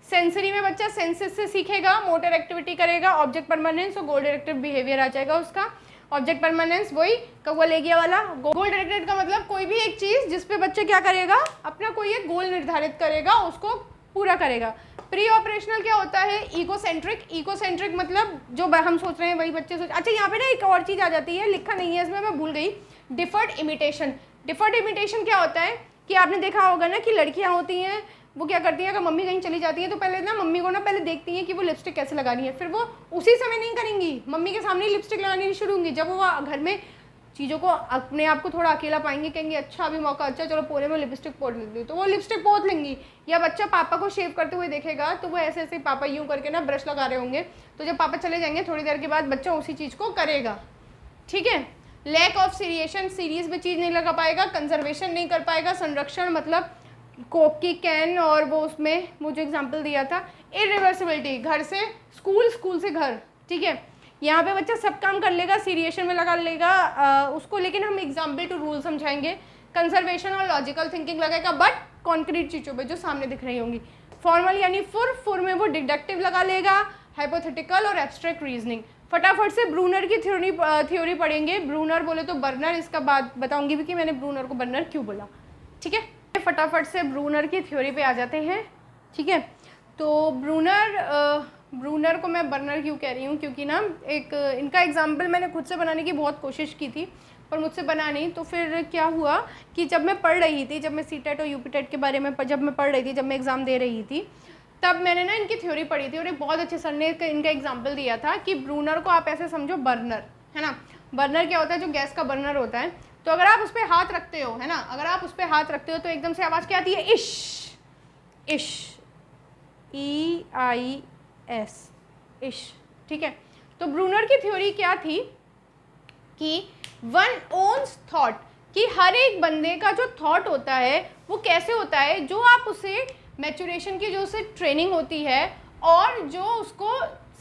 सेंसरी में बच्चा सेंसेस से सीखेगा, मोटर एक्टिविटी करेगा, ऑब्जेक्ट परमानेंस और गोल डायरेक्टेड बिहेवियर आ जाएगा उसका। ऑब्जेक्ट परमानेंस वही कौवा ले गया वाला। गोल डायरेक्टेड का मतलब कोई भी एक चीज़ जिसपे बच्चा क्या करेगा, अपना कोई एक गोल निर्धारित करेगा, उसको पूरा करेगा। प्री ऑपरेशनल क्या होता है, इकोसेंट्रिक। इकोसेंट्रिक मतलब जो हम सोच रहे हैं वही बच्चे सोच। अच्छा, यहाँ पे ना एक और चीज़ आ जाती है, लिखा नहीं है इसमें, मैं भूल गई, डिफर्ड इमिटेशन। डिफर्ड इमिटेशन क्या होता है कि आपने देखा होगा ना कि लड़कियाँ होती हैं, वो क्या करती हैं, अगर मम्मी कहीं चली जाती है तो पहले ना मम्मी को ना पहले देखती हैं कि वो लिपस्टिक कैसे लगानी है, फिर वो उसी समय नहीं करेंगी, मम्मी के सामने ही लिपस्टिक लगानी शुरू होंगी। जब वो घर में चीज़ों को अपने आप को थोड़ा अकेला पाएंगे, कहेंगे अच्छा अभी मौका अच्छा, चलो पूरे में लिपस्टिक पोत लेती हूँ, तो वो लिपस्टिक पोत लेंगी। या बच्चा पापा को शेव करते हुए देखेगा तो वो ऐसे ऐसे पापा यूँ करके ना ब्रश लगा रहे होंगे, तो जब पापा चले जाएंगे थोड़ी देर के बाद बच्चा उसी चीज़ को करेगा। ठीक है, लैक ऑफ सीरिएशन, सीरीज में चीज़ नहीं लगा पाएगा, कंजर्वेशन नहीं कर पाएगा, संरक्षण मतलब कोक की कैन और वो उसमें मुझे एग्जाम्पल दिया था। इरिवर्सिबिलिटी, घर से स्कूल, स्कूल से घर। ठीक है, यहाँ पे बच्चा सब काम कर लेगा, सीरिएशन में लगा लेगा उसको, लेकिन हम एग्जाम्पल टू रूल समझाएंगे। कंजर्वेशन और लॉजिकल थिंकिंग लगेगा, बट कॉन्क्रीट चीज़ों पे जो सामने दिख रही होंगी। फॉर्मल यानी फुर में वो डिडक्टिव लगा लेगा, हाइपोथेटिकल और एब्स्ट्रैक्ट रीजनिंग। फटाफट से ब्रूनर की थ्योरी पढ़ेंगे। ब्रूनर बोले तो बर्नर, इसका बात बताऊंगी भी कि मैंने ब्रूनर को बर्नर क्यों बोला। ठीक है, फटाफट से ब्रूनर की थ्योरी पे आ जाते हैं। ठीक है, तो ब्रूनर को मैं बर्नर क्यों कह रही हूँ, क्योंकि ना एक इनका एग्जाम्पल मैंने खुद से बनाने की बहुत कोशिश की थी पर मुझसे बना नहीं। तो फिर क्या हुआ कि जब मैं पढ़ रही थी, जब मैं सीटेट और यूपीटेट के बारे में जब मैं पढ़ रही थी, जब मैं एग्ज़ाम दे रही थी, तब मैंने ना इनकी थ्योरी पढ़ी थी और एक बहुत अच्छे सर ने इनका एग्जाम्पल दिया था कि ब्रूनर को आप ऐसे समझो बर्नर, है ना। बर्नर क्या होता है, जो गैस का बर्नर होता है। तो अगर आप उस पर हाथ रखते हो, है ना, अगर आप उस पर हाथ रखते हो तो एकदम से आवाज़ क्या आती है, इश इश, EIS, इश। ठीक है, तो ब्रूनर की थ्योरी क्या थी कि वन ओन्स थॉट, कि हर एक बंदे का जो थॉट होता है वो कैसे होता है, जो आप उसे मैचुरेशन की जो उसे ट्रेनिंग होती है और जो उसको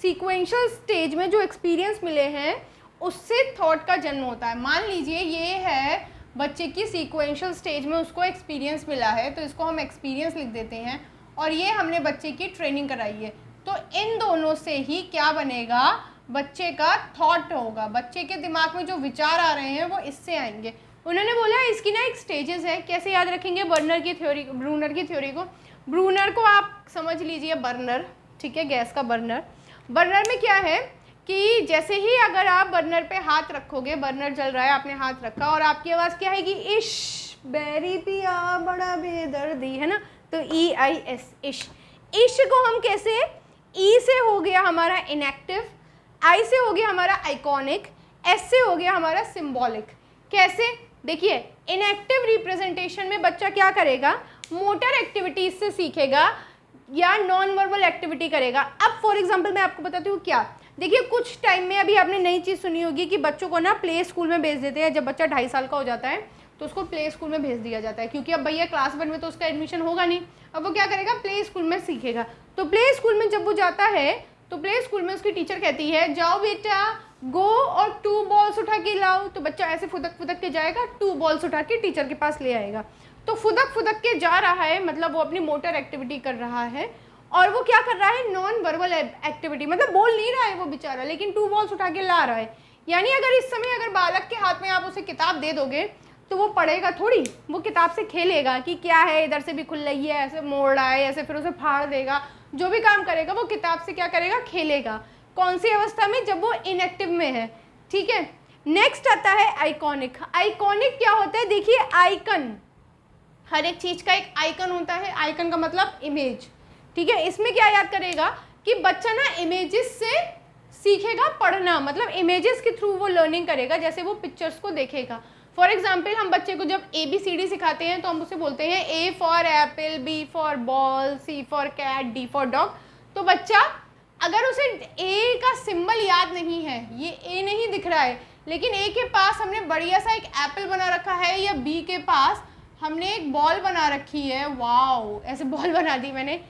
सीक्वेंशियल स्टेज में जो एक्सपीरियंस मिले हैं उससे थॉट का जन्म होता है। मान लीजिए ये है बच्चे की सीक्वेंशियल स्टेज में उसको एक्सपीरियंस मिला है, तो इसको हम एक्सपीरियंस लिख देते हैं, और ये हमने बच्चे की ट्रेनिंग कराई है। तो इन दोनों से ही क्या बनेगा, बच्चे का थॉट होगा। बच्चे के दिमाग में जो विचार आ रहे हैं वो इससे आएंगे। उन्होंने बोला इसकी ना एक स्टेजेस है, कैसे याद रखेंगे ब्रूनर की थ्योरी को। ब्रूनर को आप समझ लीजिए बर्नर, ठीक है, गैस का बर्नर। बर्नर में क्या है कि जैसे ही अगर आप बर्नर पे हाथ रखोगे, बर्नर जल रहा है, आपने हाथ रखा और आपकी आवाज़ क्या आएगी, इश बेरी पिया बड़ा बेदर्दी, है ना। तो EIS, इश। इश को हम कैसे, ई से हो गया हमारा इनएक्टिव, आई से हो गया हमारा आइकॉनिक, एस से हो गया हमारा सिंबॉलिक। कैसे, देखिए इनएक्टिव रिप्रेजेंटेशन में बच्चा क्या करेगा, मोटर एक्टिविटीज से सीखेगा या नॉन वर्बल एक्टिविटी करेगा। अब फॉर एग्जांपल मैं आपको बताती हूँ क्या, देखिए कुछ टाइम में अभी आपने नई चीज़ सुनी होगी कि बच्चों को ना प्ले स्कूल में भेज देते हैं। जब बच्चा 2.5 साल का हो जाता है तो उसको प्ले स्कूल में भेज दिया जाता है, क्योंकि अब भैया क्लास 1 में तो उसका एडमिशन होगा नहीं, अब वो क्या करेगा, प्ले स्कूल में सीखेगा। तो प्ले स्कूल में जब वो जाता है तो प्ले स्कूल में उसकी टीचर कहती है जाओ बेटा गो और 2 बॉल्स उठा के लाओ। तो बच्चा ऐसे फुदक फुदक के जाएगा, 2 बॉल्स उठा के टीचर के पास ले आएगा। तो फुदक फुदक के जा रहा है, मतलब वो अपनी मोटर एक्टिविटी कर रहा है। और वो क्या कर रहा है, नॉन वर्बल एक्टिविटी, मतलब बोल नहीं रहा है वो बेचारा, लेकिन 2 बॉल्स उठा के ला रहा है। यानी अगर इस समय अगर बालक के हाथ में आप उसे किताब दे दोगे तो वो पढ़ेगा थोड़ी, वो किताब से खेलेगा कि क्या है, इधर से भी खुल रही है, ऐसे मोड़ रहा है, ऐसे फिर उसे फाड़ देगा। जो भी काम करेगा वो किताब से क्या करेगा, खेलेगा। कौन सी अवस्था में, जब वो इनएक्टिव में है। ठीक है, नेक्स्ट आता है आइकॉनिक। आइकॉनिक क्या होता है, देखिए आइकन, हर एक चीज का एक आइकन होता है। आइकन का मतलब इमेज। ठीक है, इसमें क्या याद करेगा कि बच्चा ना इमेजेस से सीखेगा पढ़ना, मतलब इमेजेस के थ्रू वो लर्निंग करेगा, जैसे वो पिक्चर्स को देखेगा। फॉर एग्जाम्पल हम बच्चे को जब ABCD सिखाते हैं तो हम उसे बोलते हैं A for apple, B for ball, C for cat, D for dog. तो बच्चा अगर उसे A का सिंबल याद नहीं है, ये A नहीं दिख रहा है, लेकिन A के पास हमने बढ़िया सा एक एप्पल बना रखा है, या B के पास हमने एक बॉल बना रखी है, वाओ ऐसे बॉल बना दी मैंने,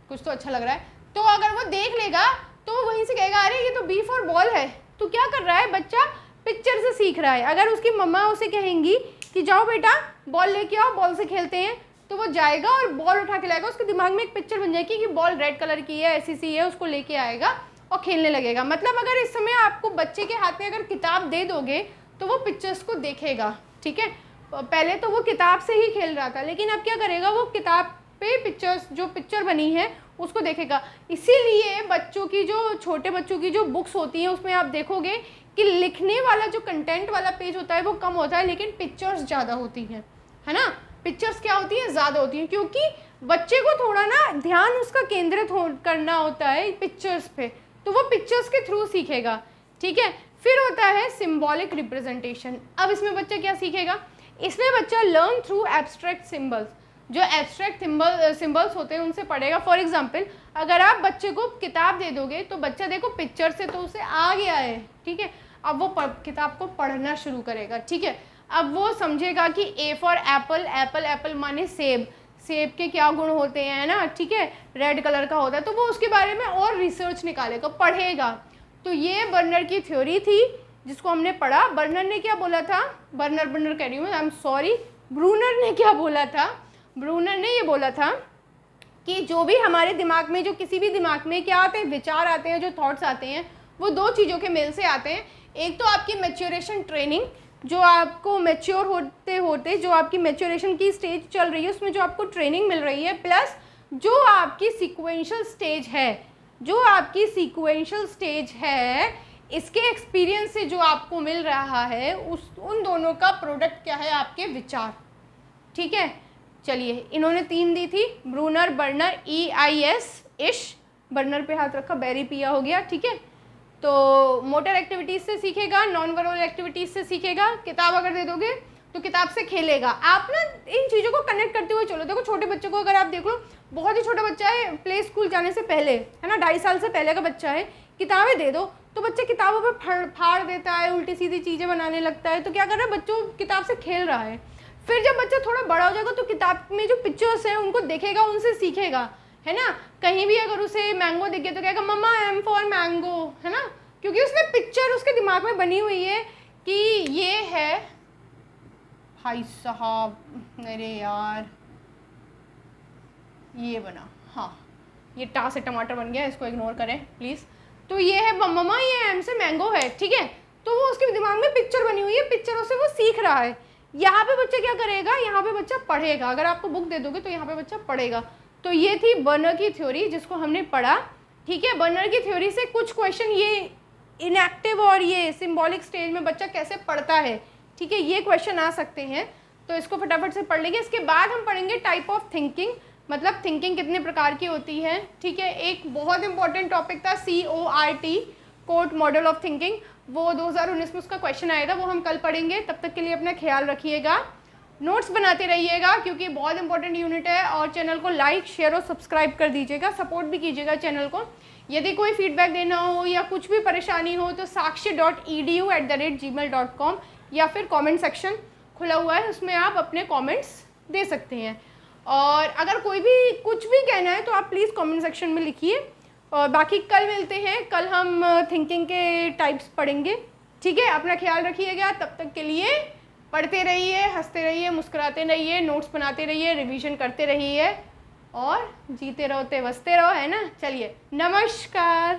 कुछ तो अच्छा लग रहा है, तो अगर वो देख लेगा तो वहीं से कहेगा अरे ये तो B फॉर बॉल है। तो क्या कर रहा है बच्चा, पिक्चर से सीख रहा है। अगर उसकी मम्मा उसे कहेंगी कि जाओ बेटा बॉल लेके आओ, बॉल से खेलते हैं, तो वो जाएगा और बॉल उठा के लाएगा। उसके दिमाग में एक पिक्चर बन जाएगी कि बॉल रेड कलर की है, ऐसी सी है, उसको लेके आएगा और खेलने लगेगा। मतलब अगर इस समय आपको बच्चे के हाथ में अगर किताब दे दोगे तो वो पिक्चर्स को देखेगा। ठीक है, पहले तो वो किताब से ही खेल रहा था, लेकिन अब क्या करेगा, वो किताब पे पिक्चर्स, जो पिक्चर बनी है उसको देखेगा। इसीलिए बच्चों की जो, छोटे बच्चों की जो बुक्स होती हैं उसमें आप देखोगे कि लिखने वाला जो कंटेंट वाला पेज होता है वो कम होता है, लेकिन पिक्चर्स ज़्यादा होती हैं, है ना। पिक्चर्स क्या होती हैं, ज़्यादा होती हैं, क्योंकि बच्चे को थोड़ा ना ध्यान उसका केंद्रित करना होता है पिक्चर्स पे, तो वो पिक्चर्स के थ्रू सीखेगा। ठीक है, फिर होता है सिम्बॉलिक रिप्रेजेंटेशन। अब इसमें बच्चा क्या सीखेगा, इसमें बच्चा लर्न थ्रू एब्स्ट्रैक्ट सिम्बल्स, जो एब्स्ट्रैक्ट सिम्बल्स होते हैं उनसे पढ़ेगा। फॉर एग्जाम्पल अगर आप बच्चे को किताब दे दोगे तो बच्चा देखो पिक्चर से तो उसे आ गया है, ठीक है, अब वो किताब को पढ़ना शुरू करेगा। ठीक है, अब वो समझेगा कि A for Apple, Apple Apple माने सेब, सेब के क्या गुण होते हैं ना, ठीक है, रेड कलर का होता है, तो वो उसके बारे में और रिसर्च निकालेगा, पढ़ेगा। तो ये बर्नर की थ्योरी थी जिसको हमने पढ़ा। बर्नर ने क्या बोला था, बर्नर कह रही हूँ, आई एम सॉरी, ब्रूनर ने क्या बोला था, ब्रूनर ने ये बोला था कि जो भी हमारे दिमाग में, जो किसी भी दिमाग में क्या आते हैं, विचार आते हैं, जो थॉट्स आते हैं, वो दो चीज़ों के मेल से आते हैं। एक तो आपकी मैच्योरेशन ट्रेनिंग, जो आपको मैच्योर होते होते जो आपकी मैच्योरेशन की स्टेज चल रही है उसमें जो आपको ट्रेनिंग मिल रही है, प्लस जो आपकी सीक्वेंशियल स्टेज है, जो आपकी सीक्वेंशियल स्टेज है, इसके एक्सपीरियंस से जो आपको मिल रहा है उन दोनों का प्रोडक्ट क्या है, आपके विचार। ठीक है, चलिए इन्होंने 3 दी थी, ब्रूनर, बर्नर, EIS, इश, बर्नर पे हाथ रखा, बैरी पिया हो गया। ठीक है, तो मोटर एक्टिविटीज़ से सीखेगा, नॉन वर्बल एक्टिविटीज़ से सीखेगा। किताब अगर दे दोगे तो किताब से खेलेगा। आप ना इन चीज़ों को कनेक्ट करते हुए चलो। देखो छोटे बच्चों को अगर आप देख लो, बहुत ही छोटा बच्चा है, प्ले स्कूल जाने से पहले है ना, 2.5 साल से पहले का बच्चा है, किताबें दे दो तो बच्चा किताबों पे फाड़ देता है, उल्टी सीधी चीज़ें बनाने लगता है। तो क्या कर रहा है, बच्चों किताब से खेल रहा है। फिर जब बच्चा थोड़ा बड़ा हो जाएगा तो किताब में जो पिक्चर्स हैं उनको देखेगा, उनसे सीखेगा, है ना। कहीं भी अगर उसे मैंगो दिख गया तो कहेगा मम्मा M फॉर मैंगो, है ना, क्योंकि उसने पिक्चर उसके दिमाग में बनी हुई है कि ये है, भाई साहब अरे यार ये बना, हाँ ये टा से टमाटर बन गया, इसको इग्नोर करें प्लीज़। तो ये है मम्मा, ये M से मैंगो है। ठीक है, तो वो उसके दिमाग में पिक्चर बनी हुई है, पिक्चरों से वो सीख रहा है। यहाँ पे बच्चा क्या करेगा, यहाँ पे बच्चा पढ़ेगा। अगर आपको बुक दे दोगे तो यहाँ पे बच्चा पढ़ेगा। तो ये थी बर्नर की थ्योरी जिसको हमने पढ़ा। ठीक है, बर्नर की थ्योरी से कुछ क्वेश्चन, ये इनएक्टिव और ये सिंबॉलिक स्टेज में बच्चा कैसे पढ़ता है, ठीक है, ये क्वेश्चन आ सकते हैं। तो इसको फटाफट से पढ़ लेंगे। इसके बाद हम पढ़ेंगे टाइप ऑफ थिंकिंग, मतलब थिंकिंग कितने प्रकार की होती है। ठीक है, एक बहुत इंपॉर्टेंट टॉपिक था CORT, court model of thinking, वो 2019 में उसका क्वेश्चन आया था, वो हम कल पढ़ेंगे। तब तक के लिए अपना ख्याल रखिएगा, नोट्स बनाते रहिएगा क्योंकि बहुत इंपॉर्टेंट यूनिट है। और चैनल को लाइक, शेयर और सब्सक्राइब कर दीजिएगा, सपोर्ट भी कीजिएगा चैनल को। यदि कोई फीडबैक देना हो या कुछ भी परेशानी हो तो sakshi.edu@gmail.com या फिर कमेंट सेक्शन खुला हुआ है, उसमें आप अपने कमेंट्स दे सकते हैं। और अगर कोई भी कुछ भी कहना है तो आप प्लीज़ कमेंट सेक्शन में लिखिए। और बाकी कल मिलते हैं, कल हम थिंकिंग के टाइप्स पढ़ेंगे। ठीक है, अपना ख्याल रखिएगा। तब तक के लिए पढ़ते रहिए, हंसते रहिए, मुस्कुराते रहिए, नोट्स बनाते रहिए, रिवीजन करते रहिए और जीते रहो ते बसते रहो, है ना। चलिए, नमस्कार।